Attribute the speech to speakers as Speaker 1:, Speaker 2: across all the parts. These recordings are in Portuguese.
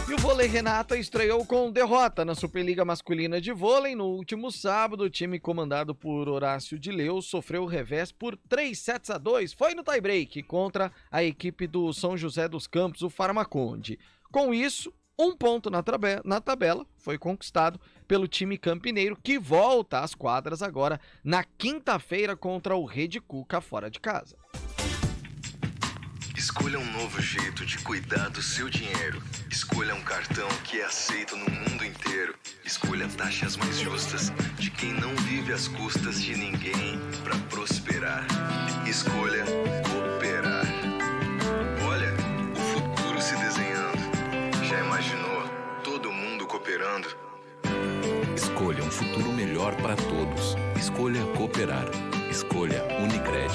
Speaker 1: E o vôlei Renata estreou com derrota na Superliga Masculina de Vôlei. No último sábado, o time comandado por Horácio de Leus sofreu o revés por 3-2. Foi no tie-break contra a equipe do São José dos Campos, o Farmaconde. Com isso, um ponto na tabela foi conquistado pelo time campineiro, que volta às quadras agora na quinta-feira contra o Rede Cuca fora de casa.
Speaker 2: Escolha um novo jeito de cuidar do seu dinheiro. Escolha um cartão que é aceito no mundo inteiro. Escolha taxas mais justas de quem não vive às custas de ninguém para prosperar. Escolha cooperar. Olha, o futuro se desenhando. Já imaginou todo mundo cooperando?
Speaker 3: Escolha um futuro melhor para todos. Escolha cooperar. Escolha Unicred.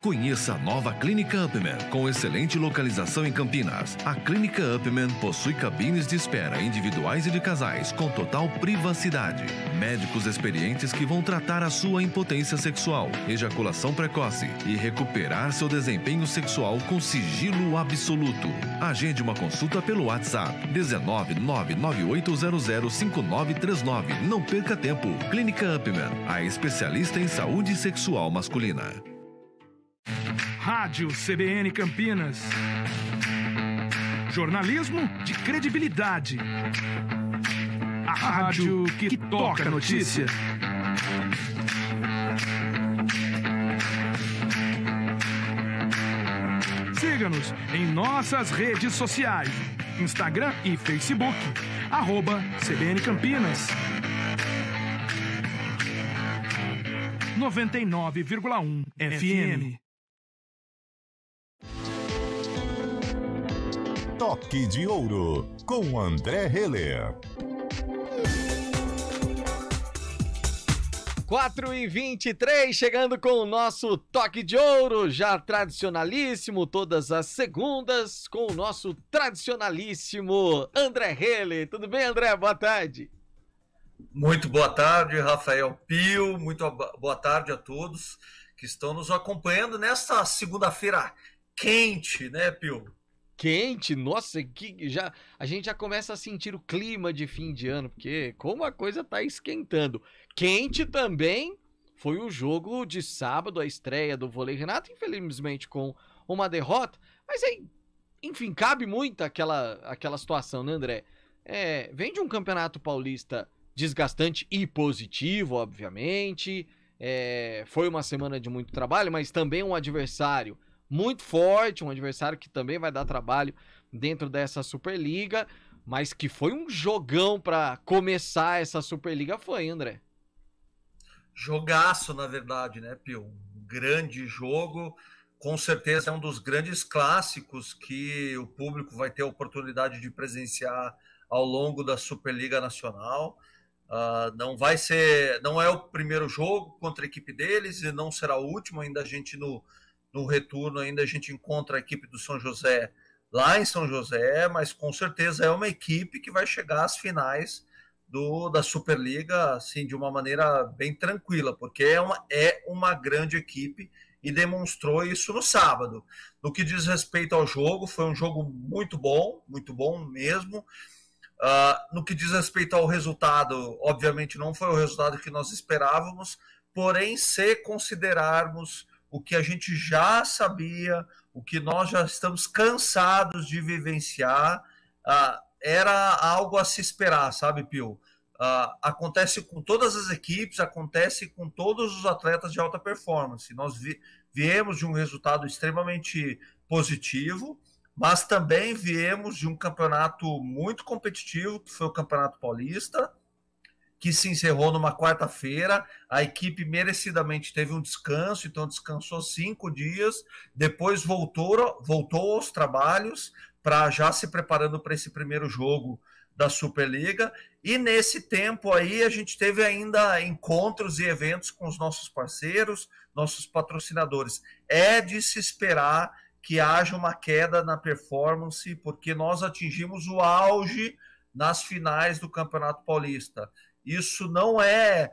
Speaker 4: Conheça a nova Clínica Upman, com excelente localização em Campinas. A Clínica Upman possui cabines de espera individuais e de casais, com total privacidade. Médicos experientes que vão tratar a sua impotência sexual, ejaculação precoce e recuperar seu desempenho sexual com sigilo absoluto. Agende uma consulta pelo WhatsApp 19998005939. Não perca tempo. Clínica Upman, a especialista em saúde sexual masculina.
Speaker 5: Rádio CBN Campinas. Jornalismo de credibilidade. A rádio que toca a notícia. Siga-nos em nossas redes sociais. Instagram e Facebook. @CBN Campinas. 99,1 FM.
Speaker 6: Toque de Ouro, com André Heller.
Speaker 1: 4h23, chegando com o nosso Toque de Ouro, já tradicionalíssimo, todas as segundas, com o nosso tradicionalíssimo André Heller. Tudo bem, André? Boa tarde.
Speaker 7: Muito boa tarde, Rafael Pio. Muito boa tarde a todos que estão nos acompanhando nesta segunda-feira quente, né, Pio?
Speaker 1: Quente, nossa, a gente já começa a sentir o clima de fim de ano, porque como a coisa tá esquentando. Quente também foi o jogo de sábado, a estreia do vôlei Renato, infelizmente com uma derrota, mas aí, enfim, cabe muito aquela situação, né, André? Vem de um campeonato paulista desgastante e positivo, obviamente, foi uma semana de muito trabalho, mas também um adversário muito forte, um adversário que também vai dar trabalho dentro dessa Superliga, mas que foi um jogão para começar essa Superliga, foi, André?
Speaker 7: Jogaço, na verdade, né, Pio? Um grande jogo, com certeza é um dos grandes clássicos que o público vai ter a oportunidade de presenciar ao longo da Superliga Nacional. Não é o primeiro jogo contra a equipe deles e não será o último. Ainda a gente no retorno ainda a gente encontra a equipe do São José lá em São José, mas com certeza é uma equipe que vai chegar às finais da Superliga assim, de uma maneira bem tranquila, porque é uma grande equipe e demonstrou isso no sábado. No que diz respeito ao jogo, foi um jogo muito bom mesmo. No que diz respeito ao resultado, obviamente não foi o resultado que nós esperávamos, porém, se considerarmos o que a gente já sabia, o que nós já estamos cansados de vivenciar, era algo a se esperar, sabe, Pio? Acontece com todas as equipes, acontece com todos os atletas de alta performance. Nós viemos de um resultado extremamente positivo, mas também viemos de um campeonato muito competitivo, que foi o Campeonato Paulista, que se encerrou numa quarta-feira. A equipe merecidamente teve um descanso, então descansou 5 dias, depois voltou aos trabalhos para já se preparando para esse primeiro jogo da Superliga, e nesse tempo aí a gente teve ainda encontros e eventos com os nossos parceiros, nossos patrocinadores. É de se esperar que haja uma queda na performance, porque nós atingimos o auge nas finais do Campeonato Paulista. Isso não é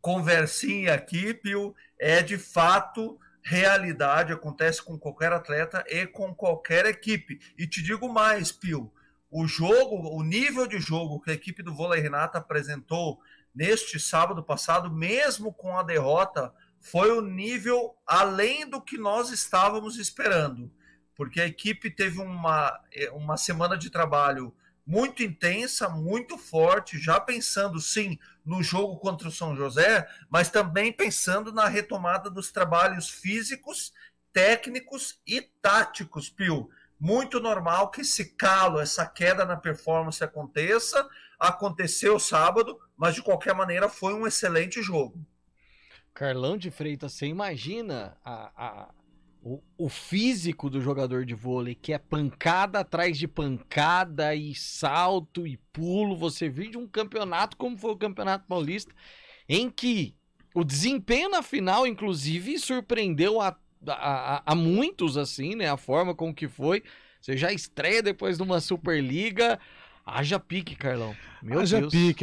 Speaker 7: conversinha aqui, Pio, é de fato realidade, acontece com qualquer atleta e com qualquer equipe. E te digo mais, Pio, o jogo, o nível de jogo que a equipe do Vôlei Renata apresentou neste sábado passado, mesmo com a derrota, foi o nível além do que nós estávamos esperando, porque a equipe teve uma semana de trabalho muito intensa, muito forte, já pensando sim no jogo contra o São José, mas também pensando na retomada dos trabalhos físicos, técnicos e táticos, Pio. Muito normal que esse calo, essa queda na performance aconteça. Aconteceu sábado, mas de qualquer maneira foi um excelente jogo.
Speaker 1: Carlão de Freitas, você imagina o físico do jogador de vôlei, que é pancada atrás de pancada e salto e pulo. Você viu de um campeonato como foi o Campeonato Paulista, em que o desempenho na final, inclusive, surpreendeu a muitos, assim, né? A forma como que foi. Você já estreia depois de uma Superliga. Haja pique, Carlão. Meu Deus.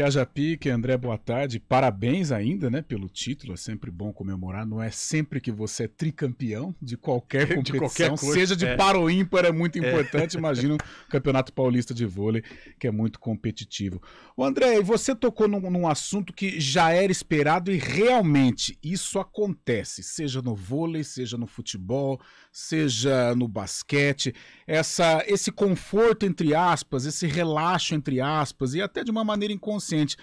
Speaker 8: Haja pique, André, boa tarde. Parabéns ainda, né, pelo título. É sempre bom comemorar. Não é sempre que você é tricampeão de qualquer competição,
Speaker 1: de qualquer coisa,
Speaker 8: seja de par ou ímpar, é muito importante. Imagina o Campeonato Paulista de Vôlei, que é muito competitivo. O André, você tocou num assunto que já era esperado e realmente isso acontece, seja no vôlei, seja no futebol, seja no basquete. Esse conforto, entre aspas, esse relaxo, entre aspas, e até de uma maneira inconsciente.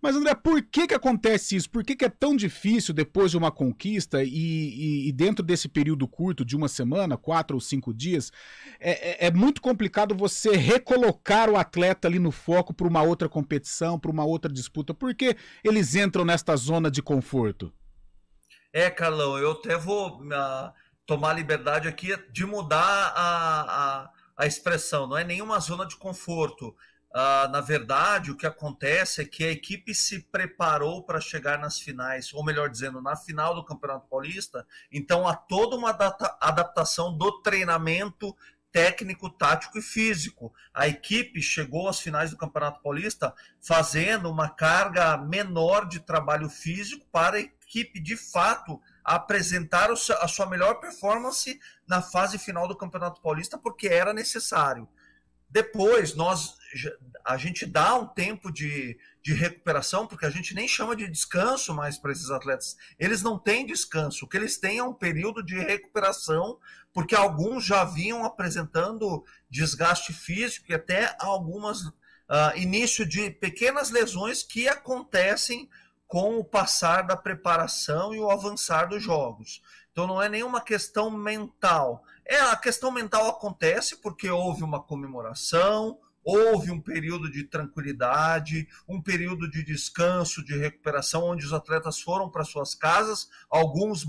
Speaker 8: Mas, André, por que acontece isso? Por que é tão difícil, depois de uma conquista e dentro desse período curto de uma semana, 4 ou 5 dias, é muito complicado você recolocar o atleta ali no foco para uma outra competição, para uma outra disputa? Por que eles entram nesta zona de conforto?
Speaker 7: Carlão, eu até vou tomar a liberdade aqui de mudar a expressão. Não é nenhuma zona de conforto. Na verdade, o que acontece é que a equipe se preparou para chegar nas finais, ou melhor dizendo, na final do Campeonato Paulista. Então, há toda uma adaptação do treinamento técnico, tático e físico. A equipe chegou às finais do Campeonato Paulista fazendo uma carga menor de trabalho físico para a equipe, de fato, apresentar a sua melhor performance na fase final do Campeonato Paulista, porque era necessário. Depois, a gente dá um tempo de recuperação, porque a gente nem chama de descanso mais para esses atletas. Eles não têm descanso. O que eles têm é um período de recuperação, porque alguns já vinham apresentando desgaste físico e até início de pequenas lesões que acontecem com o passar da preparação e o avançar dos jogos. Então não é nenhuma questão mental. A questão mental acontece porque houve uma comemoração, houve um período de tranquilidade, um período de descanso, de recuperação, onde os atletas foram para suas casas, alguns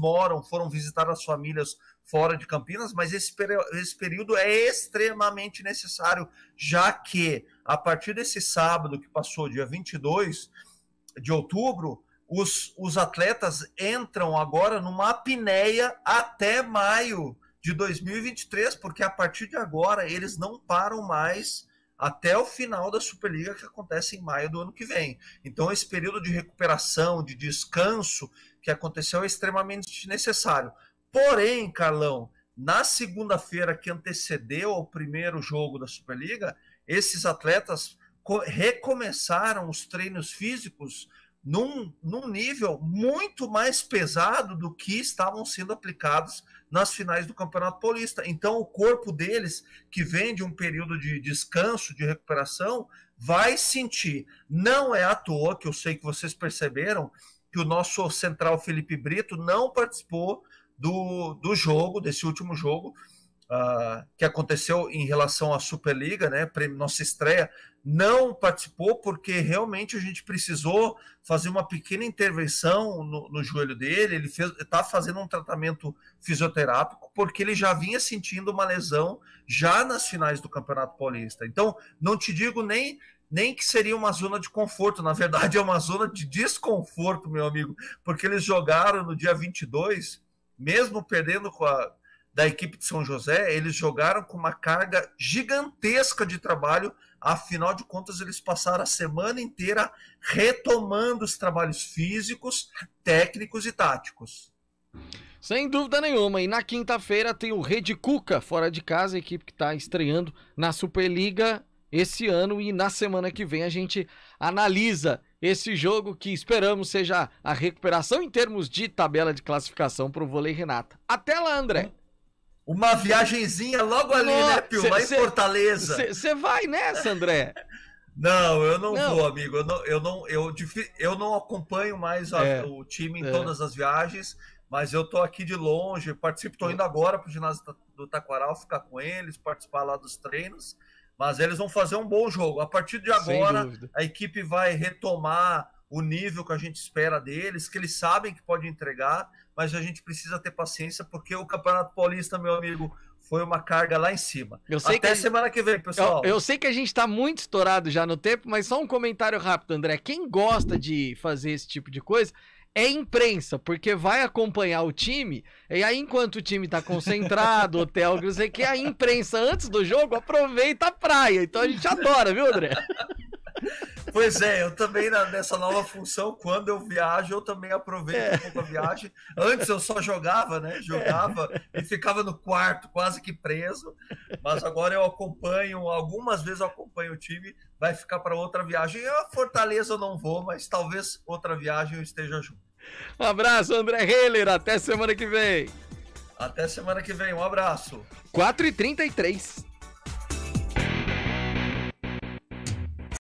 Speaker 7: foram visitar as famílias fora de Campinas, mas esse período é extremamente necessário, já que a partir desse sábado, que passou dia 22 de outubro, os atletas entram agora numa apneia até maio de 2023, porque a partir de agora eles não param mais até o final da Superliga, que acontece em maio do ano que vem. Então esse período de recuperação, de descanso que aconteceu é extremamente necessário. Porém, Carlão, na segunda-feira que antecedeu ao primeiro jogo da Superliga, esses atletas recomeçaram os treinos físicos num nível muito mais pesado do que estavam sendo aplicados nas finais do Campeonato Paulista. Então o corpo deles, que vem de um período de descanso, de recuperação, vai sentir. Não é à toa que eu sei que vocês perceberam que o nosso central Felipe Brito não participou do jogo, desse último jogo, que aconteceu em relação à Superliga, né? Nossa estreia, não participou porque realmente a gente precisou fazer uma pequena intervenção no joelho dele. Ele está fazendo um tratamento fisioterápico porque ele já vinha sentindo uma lesão já nas finais do Campeonato Paulista. Então, não te digo nem que seria uma zona de conforto, na verdade é uma zona de desconforto, meu amigo, porque eles jogaram no dia 22, mesmo perdendo da equipe de São José, eles jogaram com uma carga gigantesca de trabalho. Afinal de contas, eles passaram a semana inteira retomando os trabalhos físicos, técnicos e táticos.
Speaker 1: Sem dúvida nenhuma. E na quinta-feira tem o Rede Cuca, fora de casa, a equipe que está estreando na Superliga. esse ano e na semana que vem a gente analisa esse jogo que esperamos seja a recuperação em termos de tabela de classificação para o vôlei Renata. Até lá, André.
Speaker 7: Uma viagenzinha logo ali, né, Pio? Lá em Fortaleza.
Speaker 1: Você vai nessa, André?
Speaker 7: Não, eu não vou, amigo. Eu não acompanho mais o time em todas as viagens, mas eu tô aqui de longe, tô indo agora pro ginásio do Taquaral, ficar com eles, participar lá dos treinos, mas eles vão fazer um bom jogo. A partir de agora, a equipe vai retomar o nível que a gente espera deles, que eles sabem que pode entregar, mas a gente precisa ter paciência, porque o Campeonato Paulista, meu amigo, foi uma carga lá em cima. Até semana que vem, pessoal.
Speaker 1: Eu sei que a gente tá muito estourado já no tempo, mas só um comentário rápido, André. Quem gosta de fazer esse tipo de coisa é imprensa, porque vai acompanhar o time, e aí enquanto o time tá concentrado, hotel, não sei o que, a imprensa antes do jogo aproveita a praia. Então a gente adora, viu, André?
Speaker 7: Pois é, eu também nessa nova função, quando eu viajo, eu também aproveito um pouco a viagem. Antes eu só jogava, né? E ficava no quarto, quase que preso. Mas agora eu acompanho, algumas vezes eu acompanho o time, vai ficar para outra viagem. A Fortaleza eu não vou, mas talvez outra viagem eu esteja junto.
Speaker 1: Um abraço, André Heller, até semana que vem.
Speaker 7: Até semana que vem, um abraço.
Speaker 1: 4h33.